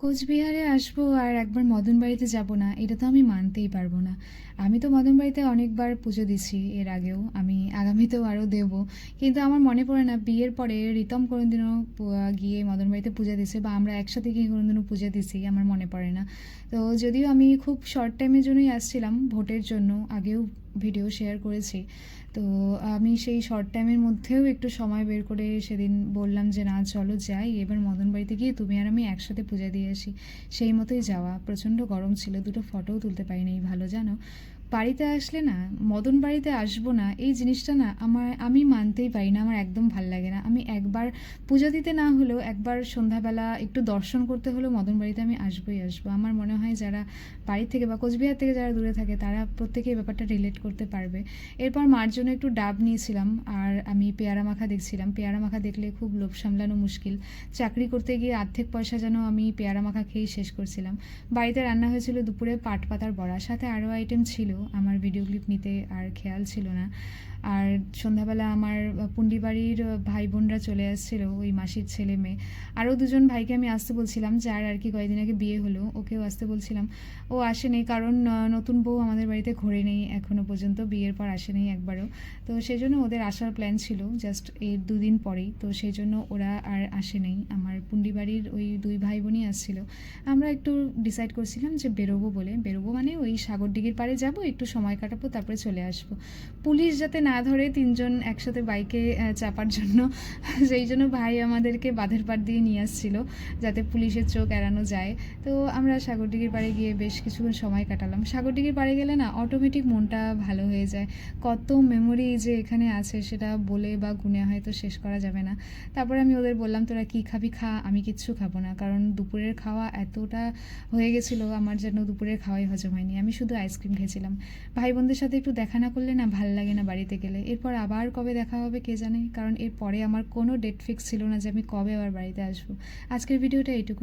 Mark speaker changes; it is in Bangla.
Speaker 1: কোচবিহারে আসবো আর একবার মদন বাড়িতে যাব না, এটা তো আমি মানতেই পারবো না। আমি তো মদন বাড়িতে অনেকবার পুজো দিছি এর আগেও, আমি আগামীতেও আরও দেবো। কিন্তু আমার মনে পড়ে না বিয়ের পরে রিতম কোনোদিনও গিয়ে মদন বাড়িতে পূজা দিছে, বা আমরা একসাথে গিয়ে কোনোদিনও পূজা দিছি আমার মনে পড়ে না। তো যদিও আমি খুব শর্ট টাইমের জন্যই আসছিলাম, ভোটের জন্য, আগেও ভিডিও শেয়ার করেছি। তো আমি সেই শর্ট টাইমের মধ্যেও একটু সময় বের করে সেদিন বললাম যে না চলো যাই, এবার মদন বাড়িতে গিয়ে তুমি আর আমি একসাথে পূজা দিয়ে আসি। সেই মতোই যাওয়া, প্রচণ্ড গরম ছিল, দুটো ফটোও তুলতে পারিনি ভালো জানো। বাড়িতে আসলে না, মদন বাড়িতে আসবো না এই জিনিসটা না আমি মানতেই পারি না, আমার একদম ভাল লাগে না। আমি একবার পূজা দিতে না হলেও একবার সন্ধ্যাবেলা একটু দর্শন করতে হলেও মদন বাড়িতে আমি আসবোই আসবো। আমার মনে হয় যারা বাড়ি থেকে বা কোচবিহার থেকে যারা দূরে থাকে তারা প্রত্যেকেই ব্যাপারটা রিলেট করতে পারবে। এরপর মার জন্য একটু ডাব নিয়েছিলাম, আর আমি পেয়ারা মাখা দেখছিলাম। পেয়ারা মাখা দেখলে খুব লোভ সামলানো মুশকিল। চাকরি করতে গিয়ে অর্ধেক পয়সা যেন আমি পেয়ারা মাখা খেয়েই শেষ করছিলাম। বাড়িতে রান্না হয়েছিল দুপুরে পাট পাতার বড়া, সাথে আরও আইটেম ছিল, আমার ভিডিও ক্লিপ নিতে আর খেয়াল ছিল না। আর সন্ধ্যাবেলা আমার পুন্ডি বাড়ির ভাই বোনরা চলে আসছিল, ওই মাসির ছেলে মেয়ে। আরও দুজন ভাইকে আমি আসতে বলছিলাম, যার আর কি কয়েকদিন আগে বিয়ে হলো, ওকেও আসতে বলছিলাম। ও আসেনি, কারণ নতুন বউ আমাদের বাড়িতে ঘোরে নেই এখনও পর্যন্ত, বিয়ের পর আসেনি একবারও। তো সেই জন্য ওদের আসার প্ল্যান ছিল জাস্ট এর দুদিন পরেই, তো সেই জন্য ওরা আর আসেনি। আমার পুন্ডি বাড়ির ওই দুই ভাই বোনই আসছিল। আমরা একটু ডিসাইড করছিলাম যে বেরোবো মানে ওই সাগরদিঘির পাড়ে যাব, একটু সময় কাটাবো, তারপরে চলে আসবো। পুলিশ যাতে না ধরে তিনজন একসাথে বাইকে চাপার জন্য, সেই জন্য ভাই আমাদেরকে বাঁধের পাড় দিয়ে নিয়ে আসছিল যাতে পুলিশের চোখ এড়ানো যায়। তো আমরা সাগরদিঘির পাড়ে গিয়ে বেশ কিছুক্ষণ সময় কাটালাম। সাগরদিঘির পাড়ে গেলে না অটোমেটিক মনটা ভালো হয়ে যায়। কত মেমোরি যে এখানে আছে সেটা বলে বা গুণে হয়তো শেষ করা যাবে না। তারপরে আমি ওদের বললাম তোরা কী খাবি খা, আমি কিচ্ছু খাবো না, কারণ দুপুরের খাওয়া এতটা হয়ে গেছিলো আমার যেন দুপুরের খাওয়াই হজম হয়নি, আমি শুধু আইসক্রিম খেয়েছিলাম। ভাই বোনদের সাথে একটু দেখা না করলে না ভাল লাগে না বাড়িতে গেলে। এরপর আবার কবে দেখা হবে কে জানে, কারণ এরপরে আমার কোনো ডেট ফিক্স ছিল না যে আমি কবে আবার বাড়িতে আসবো। আজকের ভিডিওটা এইটুকুই।